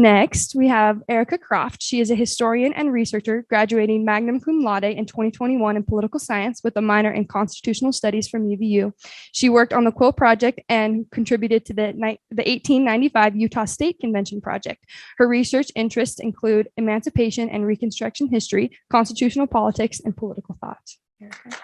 Next, we have Erica Croft. She is a historian and researcher, graduating magna cum laude in 2021 in political science with a minor in constitutional studies from UVU. She worked on the Quill Project and contributed to the 1895 Utah State Convention project. Her research interests include emancipation and Reconstruction history, constitutional politics, and political thought. Erica.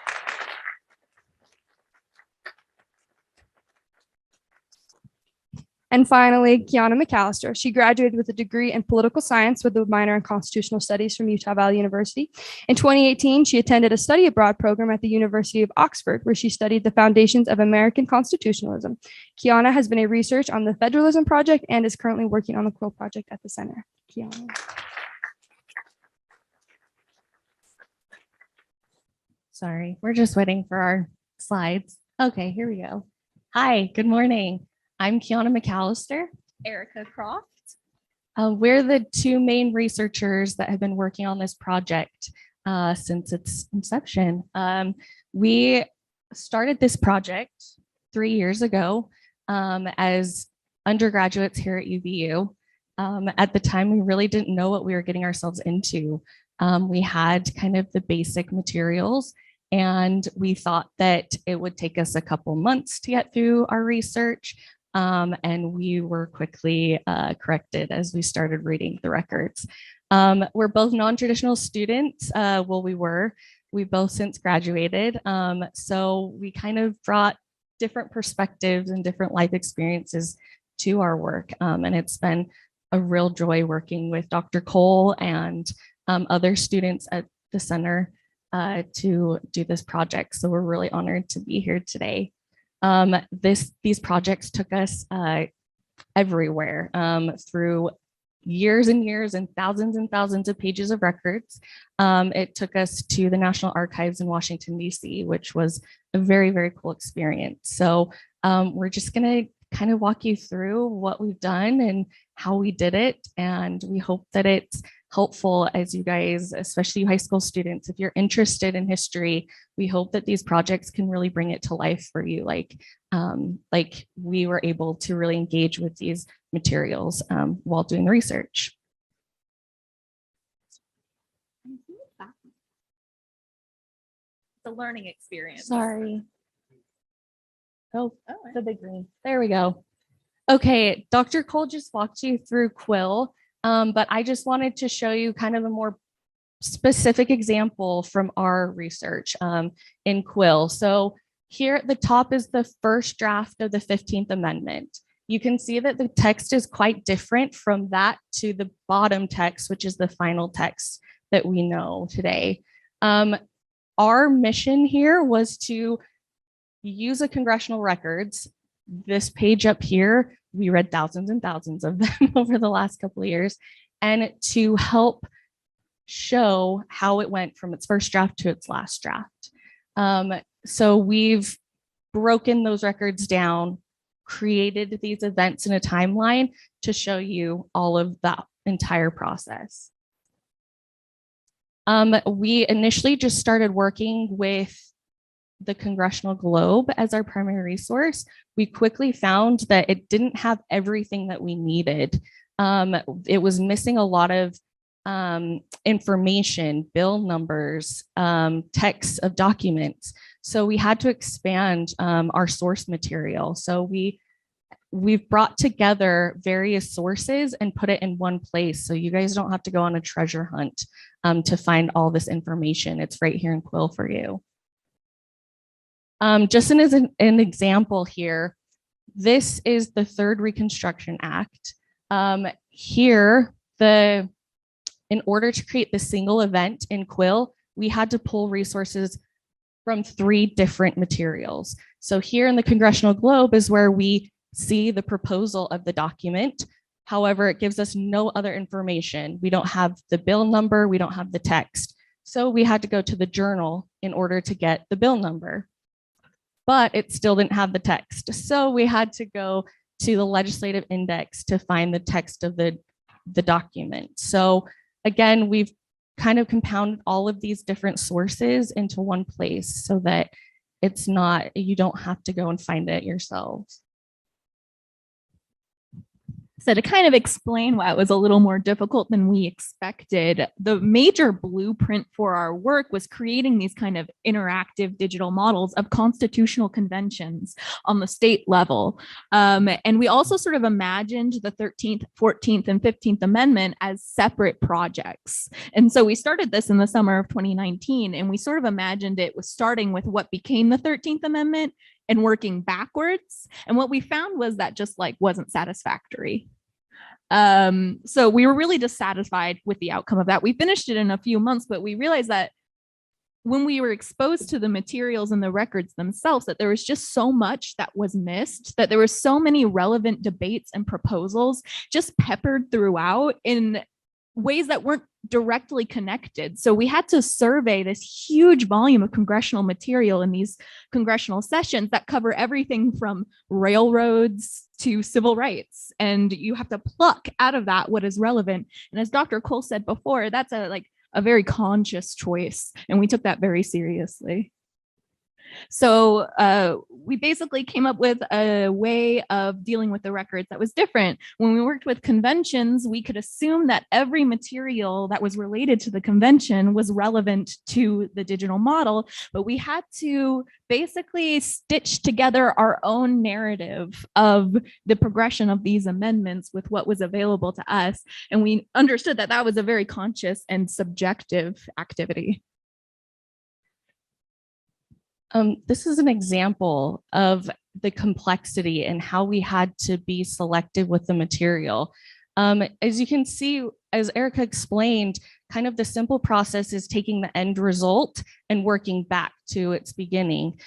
And finally, Kiana McAllister. She graduated with a degree in political science with a minor in constitutional studies from Utah Valley University. In 2018, she attended a study abroad program at the University of Oxford, where she studied the foundations of American constitutionalism. Kiana has been a research on the Federalism Project and is currently working on the Quill Project at the center. Kiana. Sorry, we're just waiting for our slides. Okay, here we go. Hi, good morning. I'm Kiana McAllister. Erica Croft. We're the two main researchers that have been working on this project since its inception. We started this project 3 years ago as undergraduates here at UVU. At the time, we really didn't know what we were getting ourselves into. We had kind of the basic materials, and we thought that it would take us a couple months to get through our research. And we were quickly corrected as we started reading the records. We're both non-traditional students. We both since graduated. So we kind of brought different perspectives and different life experiences to our work. And it's been a real joy working with Dr. Cole and other students at the center to do this project. So we're really honored to be here today. These projects took us everywhere through years and years and thousands of pages of records. It took us to the National Archives in Washington, D.C., which was a very, very cool experience. So we're just going to kind of walk you through what we've done and how we did it. And we hope that it's helpful as you guys, especially you high school students, if you're interested in history, we hope that these projects can really bring it to life for you, like we were able to really engage with these materials while doing the research. The learning experience. Sorry. Oh, the big green. There we go. Okay, Dr. Cole just walked you through Quill. But I just wanted to show you kind of a more specific example from our research in Quill. So here at the top is the first draft of the 15th Amendment. You can see that the text is quite different from that to the bottom text, which is the final text that we know today. Our mission here was to use the congressional records. This page up here, we read thousands and thousands of them over the last couple of years, and to help show how it went from its first draft to its last draft. So we've broken those records down, created these events in a timeline to show you all of that entire process. We initially just started working with the Congressional Globe as our primary resource. We quickly found that it didn't have everything that we needed. It was missing a lot of information, bill numbers, texts of documents. So we had to expand our source material. So we've brought together various sources and put it in one place. So you guys don't have to go on a treasure hunt to find all this information. It's right here in Quill for you. Just as an example here, this is the third Reconstruction Act. Here, in order to create the single event in Quill, we had to pull resources from 3 different materials. So here in the Congressional Globe is where we see the proposal of the document. However, it gives us no other information. We don't have the bill number, we don't have the text. So we had to go to the journal in order to get the bill number, but it still didn't have the text. So we had to go to the legislative index to find the text of the document. So again, we've kind of compounded all of these different sources into one place so that it's not, you don't have to go and find it yourselves. So to kind of explain why it was a little more difficult than we expected, the major blueprint for our work was creating these kind of interactive digital models of constitutional conventions on the state level. And we also sort of imagined the 13th, 14th, and 15th Amendment as separate projects. And so we started this in the summer of 2019, and we sort of imagined it was starting with what became the 13th Amendment and working backwards. And what we found was that just like wasn't satisfactory. So we were really dissatisfied with the outcome of that. We finished it in a few months, but we realized that when we were exposed to the materials and the records themselves, that there was just so much that was missed, that there were so many relevant debates and proposals just peppered throughout in ways that weren't directly connected. So we had to survey this huge volume of congressional material in these congressional sessions that cover everything from railroads to civil rights. And you have to pluck out of that what is relevant. And as Dr. Cole said before, that's a very conscious choice. And we took that very seriously. So we basically came up with a way of dealing with the records that was different. When we worked with conventions, we could assume that every material that was related to the convention was relevant to the digital model, but we had to basically stitch together our own narrative of the progression of these amendments with what was available to us. And we understood that that was a very conscious and subjective activity. This is an example of the complexity and how we had to be selective with the material. As you can see, as Erica explained, kind of the simple process is taking the end result and working back to its beginning,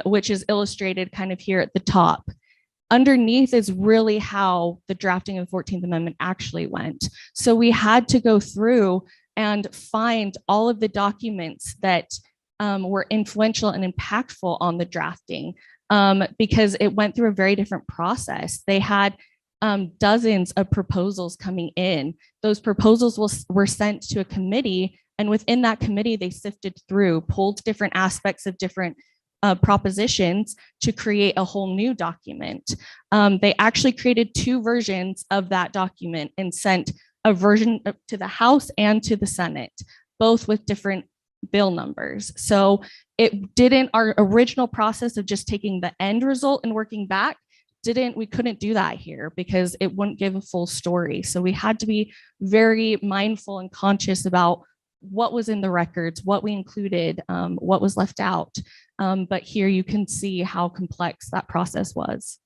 which is illustrated kind of here at the top. Underneath is really how the drafting of the 14th Amendment actually went. So we had to go through and find all of the documents that were influential and impactful on the drafting because it went through a very different process. They had dozens of proposals coming in. Those proposals were sent to a committee, and within that committee, they sifted through, pulled different aspects of different propositions to create a whole new document. They actually created 2 versions of that document and sent a version to the House and to the Senate, both with different bill numbers. So our original process of just taking the end result and working back, we couldn't do that here because it wouldn't give a full story. So we had to be very mindful and conscious about what was in the records, what we included, what was left out. But here you can see how complex that process was.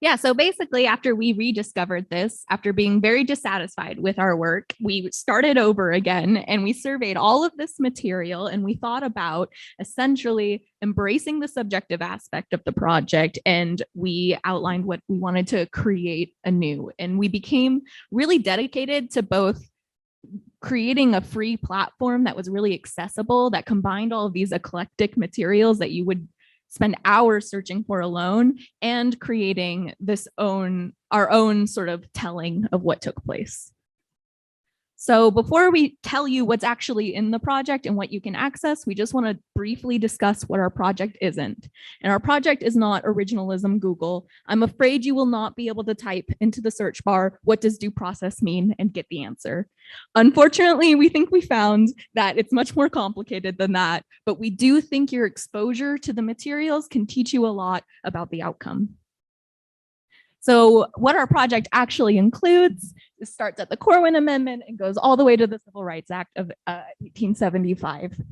Yeah, so basically after we rediscovered this, after being very dissatisfied with our work, we started over again and we surveyed all of this material and we thought about essentially embracing the subjective aspect of the project, and we outlined what we wanted to create anew. And we became really dedicated to both creating a free platform that was really accessible, that combined all of these eclectic materials that you would spend hours searching for alone, and creating our own sort of telling of what took place. So before we tell you what's actually in the project and what you can access, we just want to briefly discuss what our project isn't. And our project is not originalism Google. I'm afraid you will not be able to type into the search bar, what does due process mean, and get the answer. Unfortunately, we think we found that it's much more complicated than that, but we do think your exposure to the materials can teach you a lot about the outcome. So what our project actually includes, it starts at the Corwin Amendment and goes all the way to the Civil Rights Act of 1875.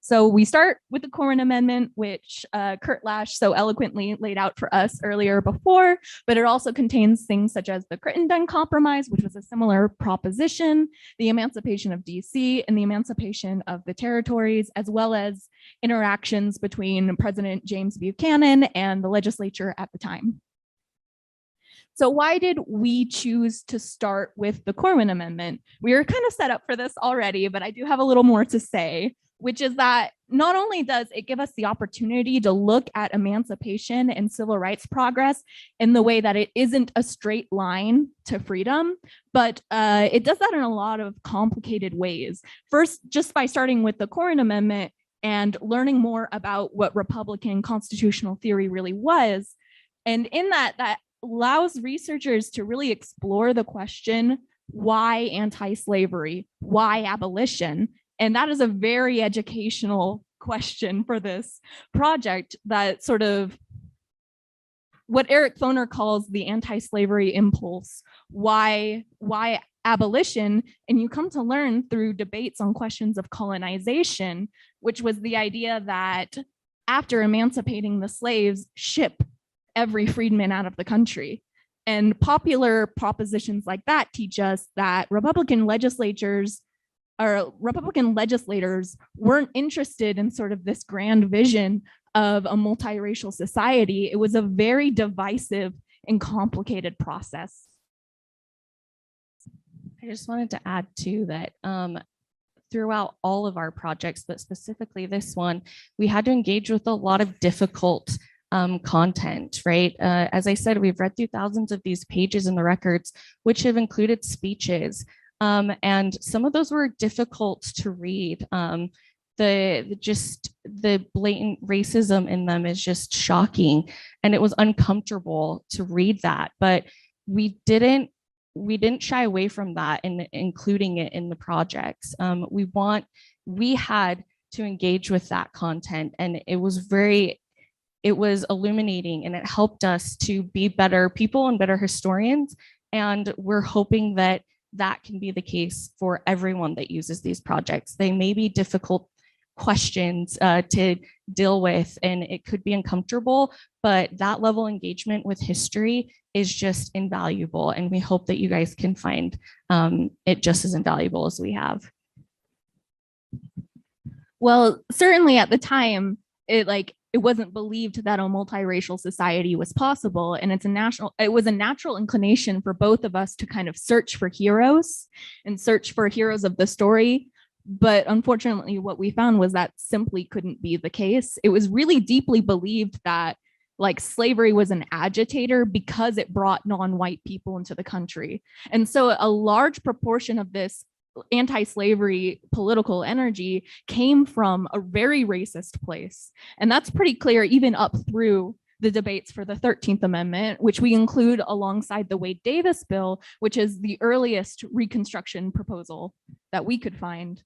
So we start with the Corwin Amendment, which Kurt Lash so eloquently laid out for us earlier before, but it also contains things such as the Crittenden Compromise, which was a similar proposition, the emancipation of DC, and the emancipation of the territories, as well as interactions between President James Buchanan and the legislature at the time. So why did we choose to start with the Corwin Amendment? We were kind of set up for this already, but I do have a little more to say, which is that not only does it give us the opportunity to look at emancipation and civil rights progress in the way that it isn't a straight line to freedom, but it does that in a lot of complicated ways. First, just by starting with the Corwin Amendment, and learning more about what Republican constitutional theory really was. And in that allows researchers to really explore the question, why anti-slavery? Why abolition? And that is a very educational question for this project, that sort of what Eric Foner calls the anti-slavery impulse. Why abolition? And you come to learn through debates on questions of colonization, which was the idea that after emancipating the slaves, ship every freedman out of the country. And popular propositions like that teach us that Republican legislators weren't interested in sort of this grand vision of a multiracial society. It was a very divisive and complicated process. I just wanted to add too that throughout all of our projects, but specifically this one, we had to engage with a lot of difficult content, right? As I said, we've read through thousands of these pages in the records, which have included speeches. And some of those were difficult to read. The blatant racism in them is just shocking, and it was uncomfortable to read that. But we didn't shy away from that and including it in the projects. We had to engage with that content, and it was illuminating, and it helped us to be better people and better historians. And we're hoping that that can be the case for everyone that uses these projects. They may be difficult questions to deal with, and it could be uncomfortable, but that level of engagement with history is just invaluable. And we hope that you guys can find it just as invaluable as we have. Well, certainly at the time, it wasn't believed that a multiracial society was possible. And it was a natural inclination for both of us to kind of search for heroes and search for heroes of the story. But unfortunately, what we found was that simply couldn't be the case. It was really deeply believed that slavery was an agitator because it brought non-white people into the country. And so a large proportion of this anti-slavery political energy came from a very racist place. And that's pretty clear even up through the debates for the 13th Amendment, which we include alongside the Wade Davis bill, which is the earliest Reconstruction proposal that we could find.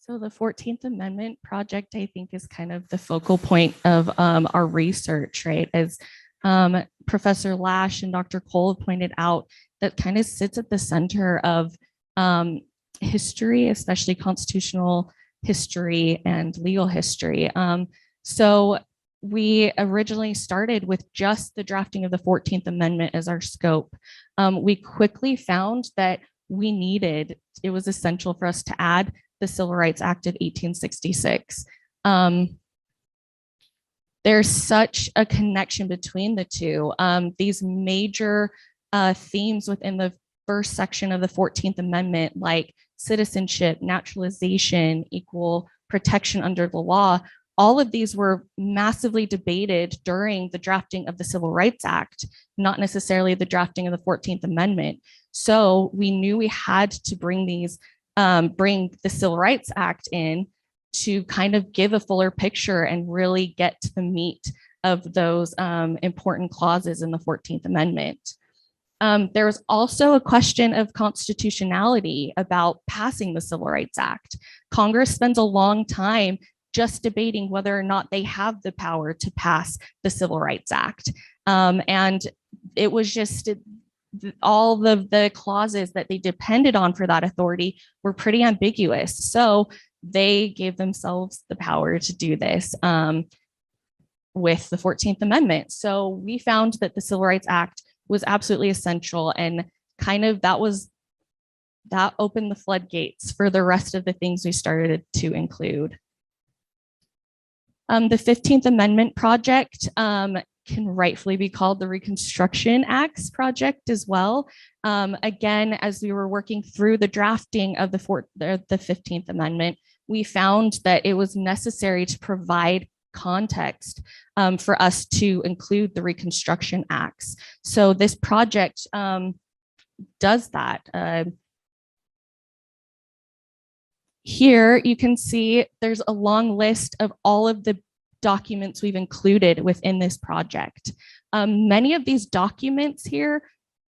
So the 14th Amendment project, I think, is kind of the focal point of our research, right? As Professor Lash and Dr. Cole have pointed out, that kind of sits at the center of history, especially constitutional history and legal history. So we originally started with just the drafting of the 14th Amendment as our scope. We quickly found that it was essential for us to add the Civil Rights Act of 1866. There's such a connection between the two. These major themes within the first section of the 14th Amendment, like citizenship, naturalization, equal protection under the law, all of these were massively debated during the drafting of the Civil Rights Act, not necessarily the drafting of the 14th Amendment. So we knew we had to bring the Civil Rights Act in to kind of give a fuller picture and really get to the meat of those important clauses in the 14th Amendment. There was also a question of constitutionality about passing the Civil Rights Act. Congress spends a long time just debating whether or not they have the power to pass the Civil Rights Act. And it was just all the clauses that they depended on for that authority were pretty ambiguous. So they gave themselves the power to do this with the 14th Amendment. So we found that the Civil Rights Act was absolutely essential, and kind of that opened the floodgates for the rest of the things we started to include. The 15th Amendment project can rightfully be called the Reconstruction Acts project as well. Again, as we were working through the drafting of the 15th Amendment, we found that it was necessary to provide context for us to include the Reconstruction Acts. So this project does that. Here you can see there's a long list of all of the documents we've included within this project. Many of these documents here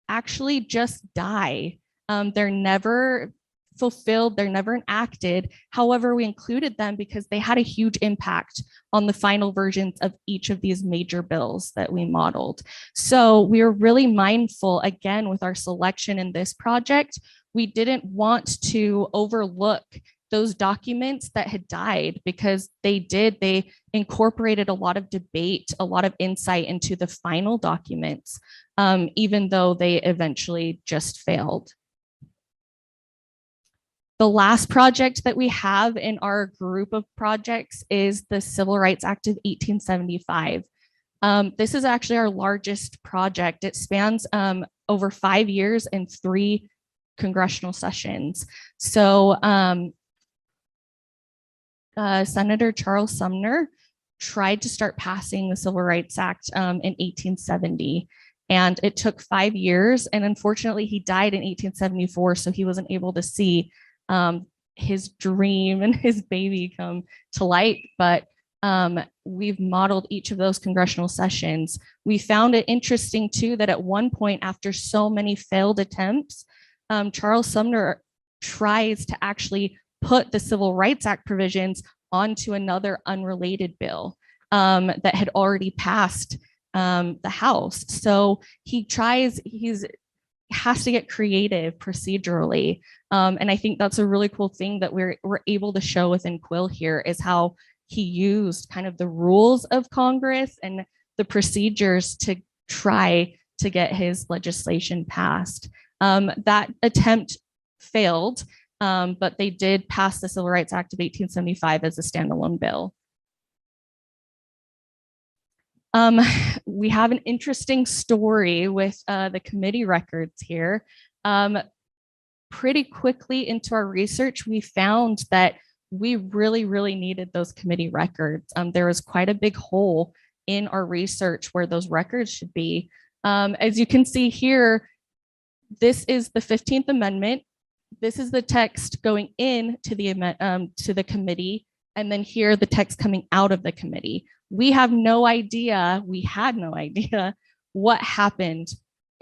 actually just die. They're never fulfilled, they're never enacted. However, we included them because they had a huge impact on the final versions of each of these major bills that we modeled. So we were really mindful, again, with our selection in this project. We didn't want to overlook those documents that had died because they incorporated a lot of debate, a lot of insight into the final documents, even though they eventually just failed. The last project that we have in our group of projects is the Civil Rights Act of 1875. This is actually our largest project. It spans over 5 years and 3 congressional sessions. So Senator Charles Sumner tried to start passing the Civil Rights Act in 1870. And it took 5 years. And unfortunately, he died in 1874. So he wasn't able to see his dream and his baby come to light. But we've modeled each of those congressional sessions. We found it interesting, too, that at one point, after so many failed attempts, Charles Sumner tries to actually put the Civil Rights Act provisions onto another unrelated bill that had already passed the House. So he has to get creative procedurally. And I think that's a really cool thing that we're able to show within Quill here is how he used kind of the rules of Congress and the procedures to try to get his legislation passed. That attempt failed, but they did pass the Civil Rights Act of 1875 as a standalone bill. We have an interesting story with the committee records here. Pretty quickly into our research, we found that we really needed those committee records. There was quite a big hole in our research where those records should be. As you can see here, this is the 15th Amendment. This is the text going in to the committee, and then here the text coming out of the committee. We had no idea what happened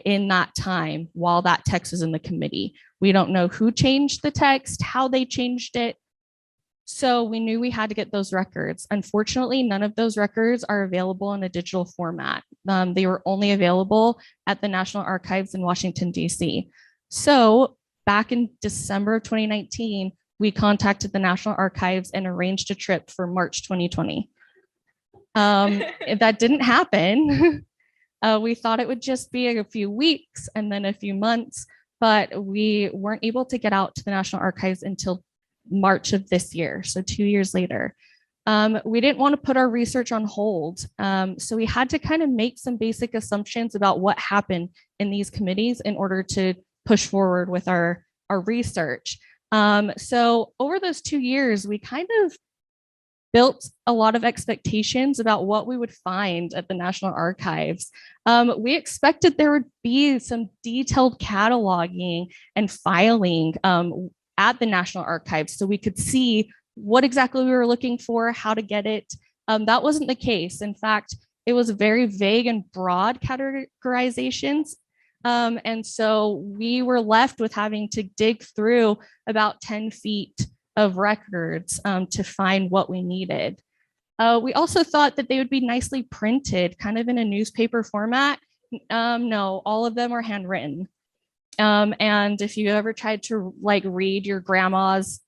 in that time while that text was in the committee. We don't know who changed the text, how they changed it. So we knew we had to get those records. Unfortunately, none of those records are available in a digital format. They were only available at the National Archives in Washington, D.C. So back in December of 2019, we contacted the National Archives and arranged a trip for March 2020. That didn't happen. We thought it would just be a few weeks and then a few months, but we weren't able to get out to the National Archives until March of this year, so 2 years later. We didn't want to put our research on hold, so we had to kind of make some basic assumptions about what happened in these committees in order to push forward with our research. So over those 2 years, we kind of built a lot of expectations about what we would find at the National Archives. We expected there would be some detailed cataloging and filing at the National Archives so we could see what exactly we were looking for, how to get it. That wasn't the case. In fact, it was very vague and broad categorizations. And so we were left with having to dig through about 10 feet of records to find what we needed. We also thought that they would be nicely printed, kind of in a newspaper format. No, all of them are handwritten. And if you ever tried to read your grandma's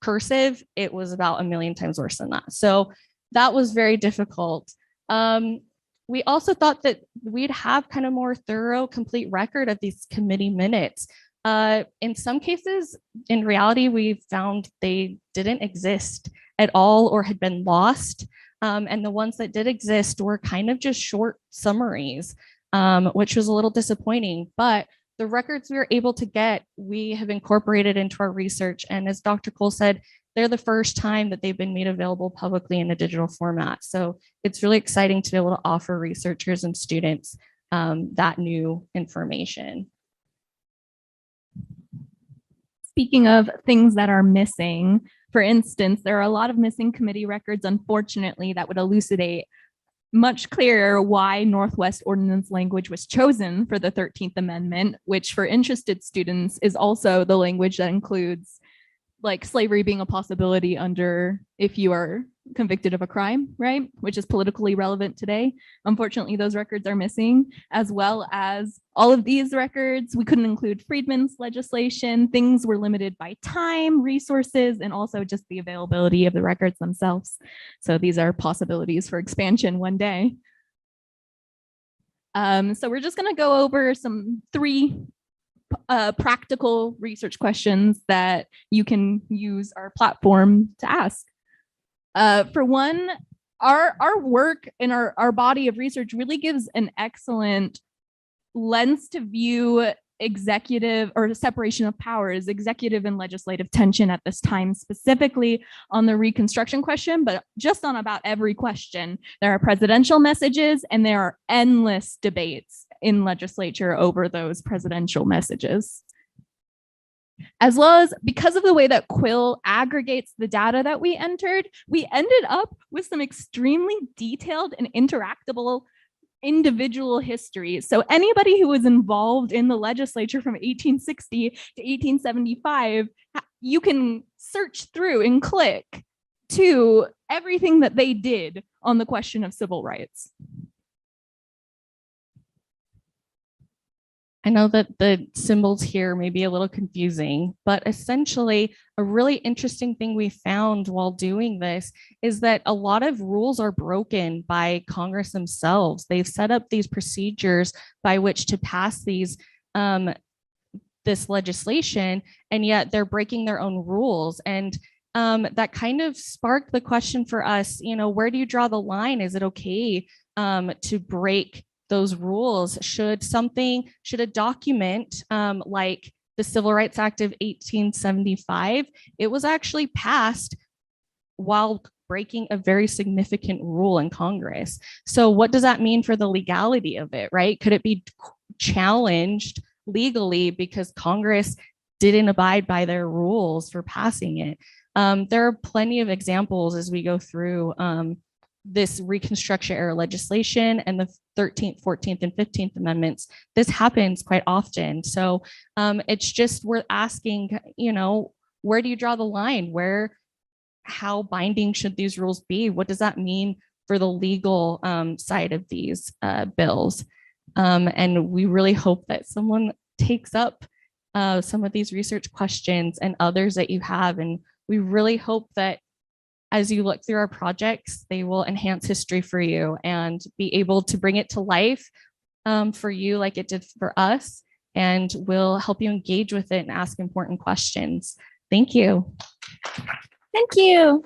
cursive, it was about 1 million times worse than that. So that was very difficult. We also thought that we'd have kind of more thorough, complete record of these committee minutes. In some cases, in reality, we found they didn't exist at all or had been lost. And the ones that did exist were kind of just short summaries, which was a little disappointing. But the records we were able to get, we have incorporated into our research. And as Dr. Cole said, they're the first time that they've been made available publicly in a digital format. So it's really exciting to be able to offer researchers and students that new information. speaking of things that are missing, for instance, there are a lot of missing committee records, unfortunately, that would elucidate much clearer why Northwest Ordinance language was chosen for the 13th Amendment, which for interested students is also the language that includes like slavery being a possibility under if you are convicted of a crime, right? Which is politically relevant today. Unfortunately, those records are missing, as well as all of these records. We couldn't include Friedman's legislation. Things were limited by time, resources, and also just the availability of the records themselves. So these are possibilities for expansion one day. So we're just going to go over three practical research questions that you can use our platform to ask. For one, our work and our body of research really gives an excellent lens to view executive or separation of powers, executive and legislative tension at this time, specifically on the Reconstruction question, but just on about every question. There are presidential messages and there are endless debates in legislature over those presidential messages. As well as because of the way that Quill aggregates the data that we entered, we ended up with some extremely detailed and interactable individual histories. So anybody who was involved in the legislature from 1860 to 1875, you can search through and click to everything that they did on the question of civil rights. I know that the symbols here may be a little confusing, but essentially a really interesting thing we found while doing this is that a lot of rules are broken by Congress themselves. They've set up these procedures by which to pass these this legislation, and yet they're breaking their own rules. And that kind of sparked the question for us, you know, where do you draw the line? Is it okay to break those rules? Should a document like the Civil Rights Act of 1875, it was actually passed while breaking a very significant rule in Congress. So what does that mean for the legality of it, right? Could it be challenged legally because Congress didn't abide by their rules for passing it? There are plenty of examples as we go through this Reconstruction era legislation and the 13th, 14th, and 15th Amendments. This happens quite often. So it's just, we're asking, you know, where do you draw the line? How binding should these rules be? What does that mean for the legal side of these bills? And we really hope that someone takes up some of these research questions and others that you have. And we really hope that as you look through our projects, they will enhance history for you and be able to bring it to life for you like it did for us, and will help you engage with it and ask important questions. Thank you. Thank you.